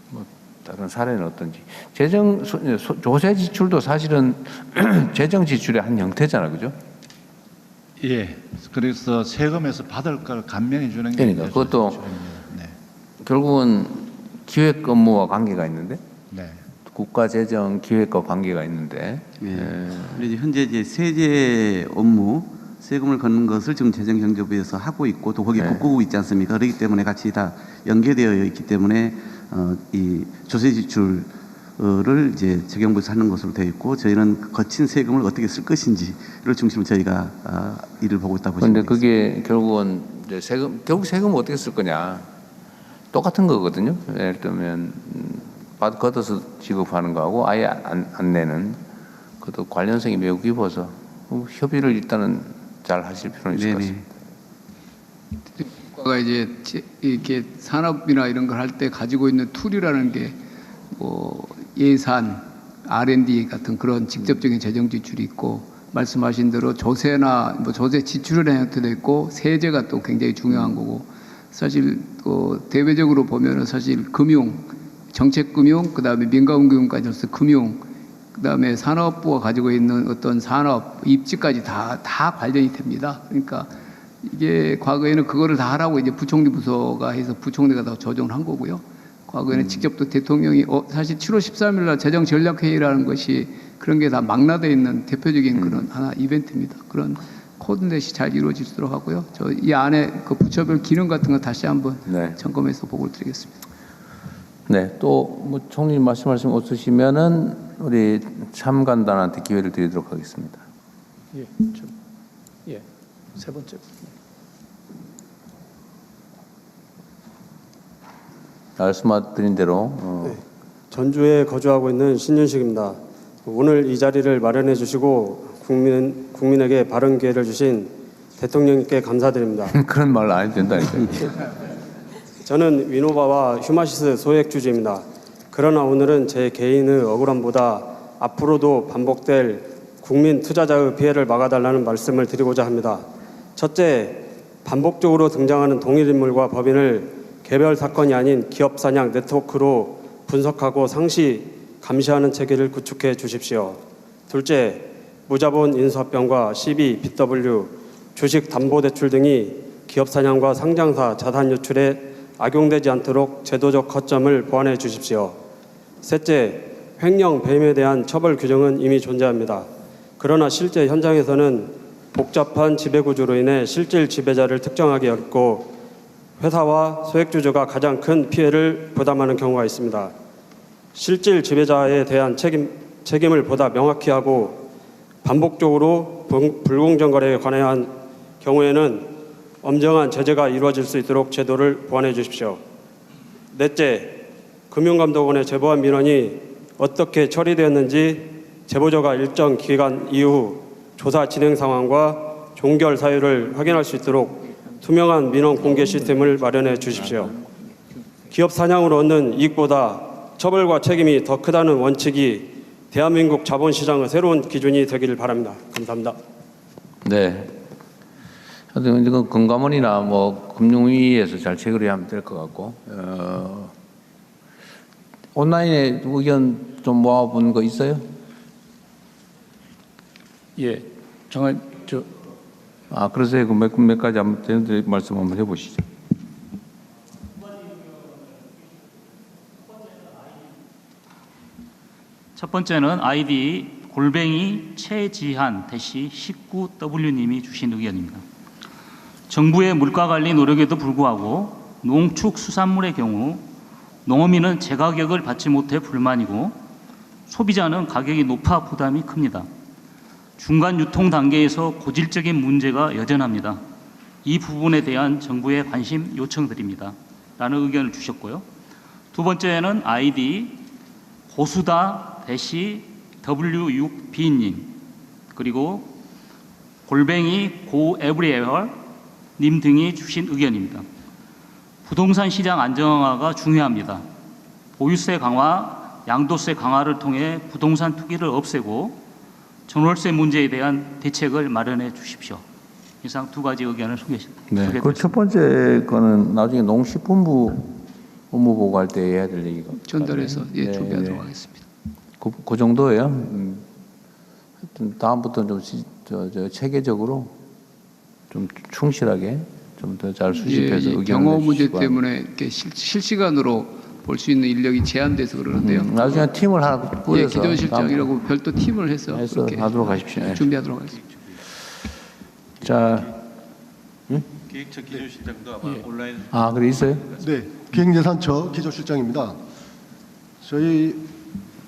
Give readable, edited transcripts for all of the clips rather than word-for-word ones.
뭐 다른 사례는 어떤지. 재정 조세 지출도 사실은 재정 지출의 한 형태잖아, 그죠? 예. 그래서 세금에서 받을 걸 감면해 주는 게 그러니까 그것도 네. 결국은 기획 업무와 관계가 있는데, 네. 국가 재정 기획과 관계가 있는데. 예. 그래서 현재 이제 세제 업무, 세금을 걷는 것을 지금 재정경제부에서 하고 있고 또 거기 국고국 있지 않습니까? 그렇기 때문에 같이 다 연계되어 있기 때문에 이 조세 지출을 이제 재경부에서 하는 것으로 되어 있고 저희는 거친 세금을 어떻게 쓸 것인지를 중심으로 저희가 일을 보고 있다고 보시면 그런데 되겠습니다. 그게 결국은 이제 결국 세금을 어떻게 쓸 거냐. 똑같은 거거든요. 예를 들면 걷어서 지급하는 거하고 아예 안 내는, 그것도 관련성이 매우 깊어서 협의를 일단은 잘 하실 필요는 있을 것 같습니다. 국가가 이제 이렇게 산업이나 이런 걸 할 때 가지고 있는 툴이라는 게 뭐 예산, R&D 같은 그런 직접적인 재정 지출이 있고, 말씀하신 대로 조세나 뭐 조세 지출의 형태도 있고 세제가 또 굉장히 중요한 거고, 사실 대외적으로 보면은 사실 금융, 정책금융, 그다음에 민간금융까지 해서 금융, 그다음에 산업부가 가지고 있는 어떤 산업 입지까지 다 관련이 됩니다. 그러니까 이게 과거에는 그거를 다 하라고 이제 부총리 부서가 해서 부총리가 다 조정을 한 거고요. 과거에는 직접 또 대통령이 사실 7월 13일 날 재정 전략 회의라는 것이 그런 게 다 망라되어 있는 대표적인 그런 하나 이벤트입니다. 그런 코디네이션이 잘 이루어질 수 있도록 하고요. 저 이 안에 그 부처별 기능 같은 거 다시 한번 점검해서 보고를 드리겠습니다. 네, 또 뭐 총리 말씀하신 거 없으시면은 우리 참관단한테 기회를 드리도록 하겠습니다. 세 번째. 말씀드린 대로 네, 전주에 거주하고 있는 신윤식입니다. 오늘 이 자리를 마련해 주시고 국민에게 바른 기회를 주신 대통령님께 감사드립니다. 그런 말 안 해도 된다니까요. 저는 위노바와 휴마시스 소액주주입니다. 그러나 오늘은 제 개인의 억울함보다 앞으로도 반복될 국민 투자자의 피해를 막아달라는 말씀을 드리고자 합니다. 첫째, 반복적으로 등장하는 동일인물과 법인을 개별 사건이 아닌 기업 사냥 네트워크로 분석하고 상시 감시하는 체계를 구축해 주십시오. 둘째, 무자본 인수합병과 CB, BW, 주식담보대출 등이 기업 사냥과 상장사 자산 유출에 악용되지 않도록 제도적 허점을 보완해 주십시오. 셋째, 횡령 배임에 대한 처벌 규정은 이미 존재합니다. 그러나 실제 현장에서는 복잡한 지배구조로 인해 실질 지배자를 특정하기 어렵고 회사와 소액주주가 가장 큰 피해를 부담하는 경우가 있습니다. 실질 지배자에 대한 책임을 보다 명확히 하고 반복적으로 불공정 거래에 관한 경우에는 엄정한 제재가 이루어질 수 있도록 제도를 보완해 주십시오. 넷째, 금융감독원의 제보한 민원이 어떻게 처리되었는지 제보자가 일정 기간 이후 조사 진행 상황과 종결 사유를 확인할 수 있도록 투명한 민원 공개 시스템을 마련해 주십시오. 기업 사냥으로 얻는 이익보다 처벌과 책임이 더 크다는 원칙이 대한민국 자본시장의 새로운 기준이 되기를 바랍니다. 감사합니다. 네. 하여튼 이건 금감원이나 뭐 금융위에서 잘 체결하면 될 것 같고, 온라인에 의견 좀 모아본 거 있어요? 예, 그러세요. 몇 가지 한번 되는데 말씀 한번 해보시죠. 첫 번째는 아이디 최지한-19W님이 주신 의견입니다. 정부의 물가 관리 노력에도 불구하고 농축수산물의 경우 농어민은 제가격을 받지 못해 불만이고 소비자는 가격이 높아 부담이 큽니다. 중간 유통 단계에서 고질적인 문제가 여전합니다. 이 부분에 대한 정부의 관심 요청드립니다. 라는 의견을 주셨고요. 두 번째는 아이디 고수다-W6B님 그리고 고에브리에얼님 등이 주신 의견입니다. 부동산 시장 안정화가 중요합니다. 보유세 강화, 양도세 강화를 통해 부동산 투기를 없애고 전월세 문제에 대한 대책을 마련해 주십시오. 이상 두 가지 의견을 네, 그 첫 번째 거는 나중에 농식품부 업무 보고할 때 해야 될 얘기가 전달해서 예, 네, 준비하도록 네. 하겠습니다. 그 정도예요. 하여튼 다음부터는 좀 체계적으로 좀 충실하게 좀 더 잘 수집해서 예, 의견을 경호 문제 내주시기 바랍니다. 때문에 이렇게 실시간으로 볼 수 있는 인력이 제한돼서 그러는데요. 나중에 팀을 하나 예, 꾸려서 기존실장이라고 별도 팀을 해서 그렇게 하도록 하십시오. 예. 준비하도록 하겠습니다. 자, 기획처 기조실장도 아마 온라인 그래 있어요? 네, 기획예산처 기조실장입니다. 저희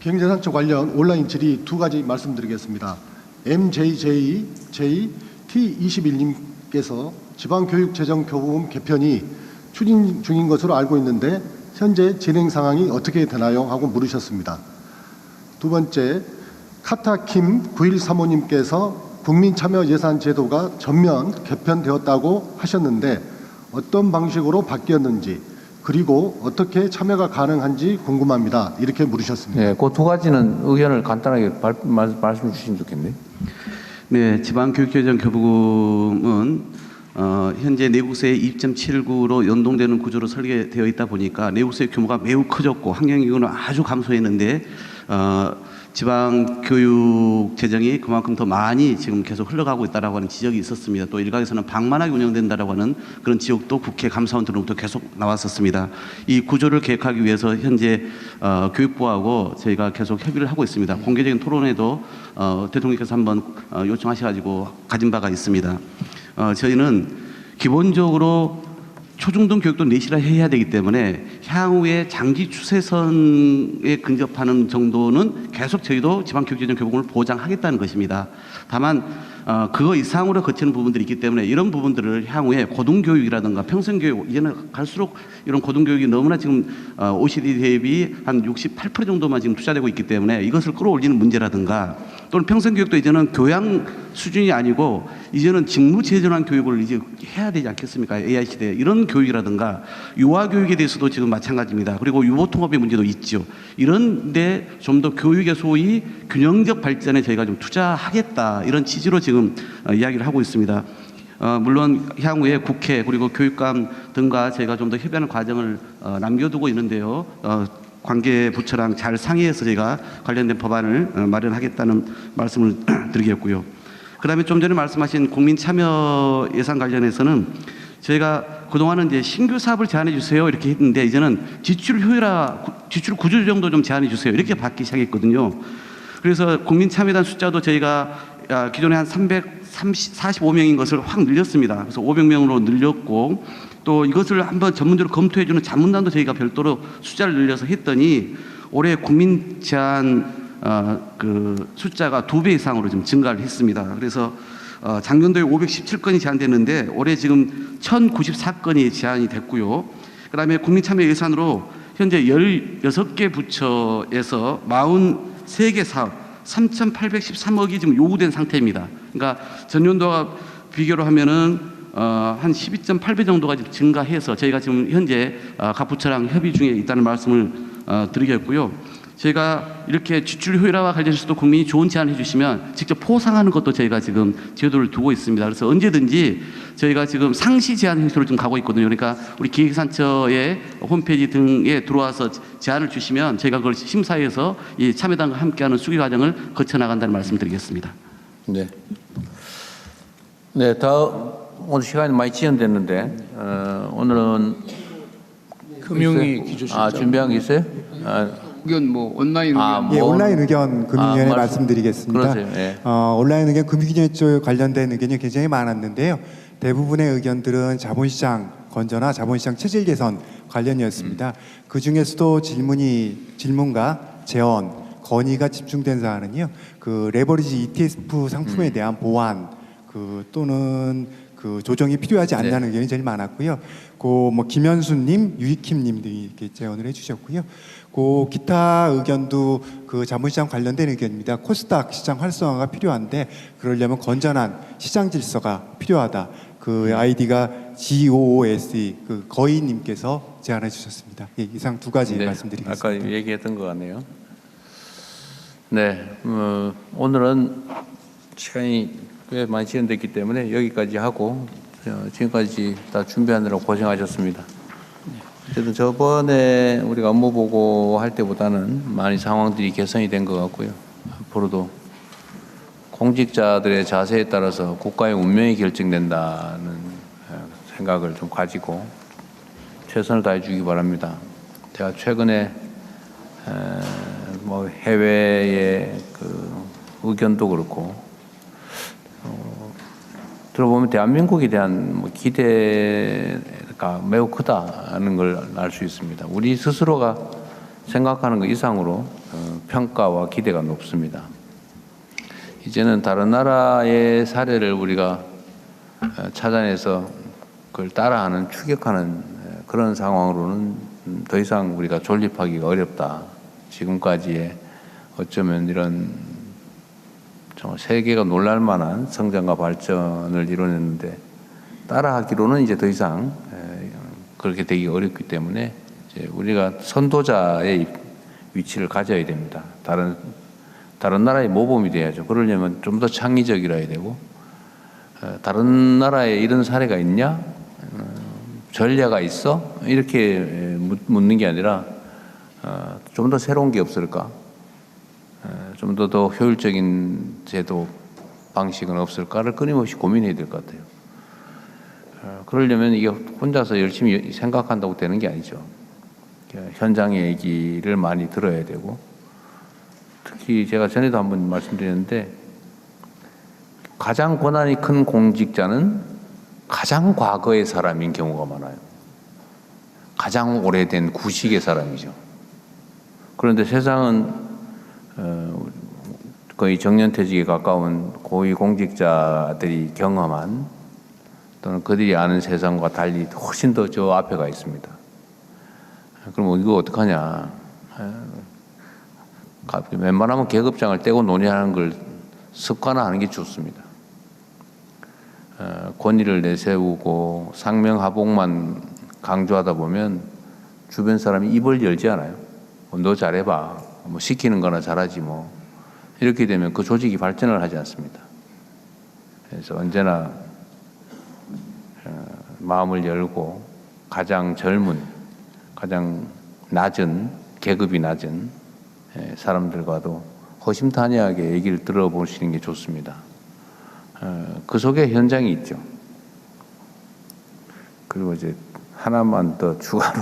기획예산처 관련 온라인 질의 두 가지 말씀드리겠습니다. MJJ T21님께서 지방교육재정교부금 개편이 추진 중인 것으로 알고 있는데 현재 진행 상황이 어떻게 되나요? 하고 물으셨습니다. 두 번째, 카타킴 9135님께서 국민참여예산제도가 전면 개편되었다고 하셨는데 어떤 방식으로 바뀌었는지 그리고 어떻게 참여가 가능한지 궁금합니다. 이렇게 물으셨습니다. 네, 그 두 가지는 의견을 간단하게 말씀해 주시면 좋겠네요. 네, 지방교육재정 교부금은 현재 내국세 2.79로 연동되는 구조로 설계되어 있다 보니까 내국세 규모가 매우 커졌고 환경기금은 아주 감소했는데 지방 교육 재정이 그만큼 더 많이 지금 계속 흘러가고 있다라고 하는 지적이 있었습니다. 또 일각에서는 방만하게 운영된다라고 하는 그런 지적도 국회 감사원들로부터 계속 나왔었습니다. 이 구조를 계획하기 위해서 현재 교육부하고 저희가 계속 협의를 하고 있습니다. 공개적인 토론회도 대통령께서 한번 요청하셔가지고 가진 바가 있습니다. 저희는 기본적으로 초중등 교육도 내실화 해야 되기 때문에 향후에 장기 추세선에 근접하는 정도는 계속 저희도 지방교육재정 교부금을 보장하겠다는 것입니다. 다만 그거 이상으로 거치는 부분들이 있기 때문에 이런 부분들을 향후에 고등교육이라든가 평생교육, 이제는 갈수록 이런 고등교육이 너무나 지금 OECD 대비 한 68% 정도만 지금 투자되고 있기 때문에 이것을 끌어올리는 문제라든가 또는 평생교육도 이제는 교양 수준이 아니고 이제는 직무재전한 교육을 이제 해야 되지 않겠습니까? AI 시대에 이런 교육이라든가 유아교육에 대해서도 지금 마찬가지입니다. 그리고 유보통합의 문제도 있죠. 이런데 좀 더 교육의 소위 균형적 발전에 저희가 좀 투자하겠다 이런 취지로 지금 이야기를 하고 있습니다. 물론 향후에 국회 그리고 교육감 등과 저희가 좀 더 협의하는 과정을 남겨두고 있는데요. 관계 부처랑 잘 상의해서 저희가 관련된 법안을 마련하겠다는 말씀을 드리겠고요. 그다음에 좀 전에 말씀하신 국민 참여 예산 관련해서는 저희가 그동안은 이제 신규 사업을 제안해 주세요 이렇게 했는데 이제는 지출 효율화, 지출 구조 정도 좀 제안해 주세요 이렇게 받기 시작했거든요. 그래서 국민 참여단 숫자도 저희가 기존에 한 345명인 것을 확 늘렸습니다. 그래서 500명으로 늘렸고 또 이것을 한번 전문적으로 검토해 주는 자문단도 저희가 별도로 숫자를 늘려서 했더니 올해 국민 제안 그 숫자가 2배 이상으로 좀 증가를 했습니다. 그래서 작년도에 517건이 제안됐는데 올해 지금 1094건이 제안이 됐고요. 그다음에 국민참여 예산으로 현재 16개 부처에서 43개 사업 3,813억이 지금 요구된 상태입니다. 그러니까 전년도와 비교로 하면은 한 12.8배 정도가 지금 증가해서 저희가 지금 현재 각 부처랑 협의 중에 있다는 말씀을 드리겠고요. 저희가 이렇게 지출 효율화와 관련해서도 국민이 좋은 제안을 해주시면 직접 포상하는 것도 저희가 지금 제도를 두고 있습니다. 그래서 언제든지 저희가 지금 상시 제안 형식으로 좀 가고 있거든요. 그러니까 우리 기획산처의 홈페이지 등에 들어와서 제안을 주시면 저희가 그걸 심사해서 이 참여단과 함께하는 수기 과정을 거쳐나간다는 말씀드리겠습니다. 네. 네, 오늘 시간이 많이 지연됐는데 오늘은 금융위 기조실장. 준비한 게 있어요? 의견 뭐 온라인 의견 예, 온라인 의견 금융위원회 말씀드리겠습니다. 그러세요. 예. 온라인 의견 금융위원회 쪽 관련된 의견이 굉장히 많았는데요. 대부분의 의견들은 자본시장 건전화, 자본시장 체질 개선 관련이었습니다. 그 중에서도 질문과 제언, 건의가 집중된 사안은요. 그 레버리지 ETF 상품에 대한 보완, 또는 그 조정이 필요하지 않냐는 의견이 제일 많았고요. 뭐 김현수님, 유익킴님들이 이렇게 제언을 해주셨고요. 기타 의견도 그 자본시장 관련된 의견입니다. 코스닥 시장 활성화가 필요한데 그러려면 건전한 시장 질서가 필요하다. 그 아이디가 GOOSE 그 거인님께서 제안해 주셨습니다. 예, 이상 두 가지 말씀드리겠습니다. 아까 얘기했던 것 같네요. 네, 오늘은 시간이 꽤 많이 지연됐기 때문에 여기까지 하고 지금까지 다 준비하느라 고생하셨습니다. 어쨌든 저번에 우리가 업무 보고 할 때보다는 많이 상황들이 개선이 된 것 같고요. 앞으로도 공직자들의 자세에 따라서 국가의 운명이 결정된다는 생각을 좀 가지고 최선을 다해 주기 바랍니다. 제가 최근에 뭐 해외의 그 의견도 그렇고 들어보면 대한민국에 대한 뭐 기대가 매우 크다는 걸 알 수 있습니다. 우리 스스로가 생각하는 것 이상으로 평가와 기대가 높습니다. 이제는 다른 나라의 사례를 우리가 찾아내서 그걸 따라하는 추격하는 그런 상황으로는 더 이상 우리가 존립하기가 어렵다. 지금까지의 어쩌면 이런 정말 세계가 놀랄 만한 성장과 발전을 이뤄냈는데 따라하기로는 이제 더 이상 그렇게 되기 어렵기 때문에 이제 우리가 선도자의 위치를 가져야 됩니다. 다른 나라의 모범이 돼야죠. 그러려면 좀 더 창의적이라야 되고 다른 나라에 이런 사례가 있냐? 전례가 있어? 이렇게 묻는 게 아니라 좀 더 새로운 게 없을까? 좀 더 효율적인 제도 방식은 없을까를 끊임없이 고민해야 될 것 같아요. 그러려면 이게 혼자서 열심히 생각한다고 되는 게 아니죠. 현장의 얘기를 많이 들어야 되고 특히 제가 전에도 한번 말씀드렸는데 가장 권한이 큰 공직자는 가장 과거의 사람인 경우가 많아요. 가장 오래된 구식의 사람이죠. 그런데 세상은 거의 정년퇴직에 가까운 고위 공직자들이 경험한 또는 그들이 아는 세상과 달리 훨씬 더 저 앞에 가 있습니다. 그럼 이거 어떡하냐. 웬만하면 계급장을 떼고 논의하는 걸 습관화하는 게 좋습니다. 권위를 내세우고 상명하복만 강조하다 보면 주변 사람이 입을 열지 않아요. 너 잘해봐. 뭐 시키는 거나 잘하지 뭐. 이렇게 되면 그 조직이 발전을 하지 않습니다. 그래서 언제나 마음을 열고 가장 젊은, 가장 낮은, 계급이 낮은 사람들과도 허심탄회하게 얘기를 들어보시는 게 좋습니다. 그 속에 현장이 있죠. 그리고 이제 하나만 더 추가로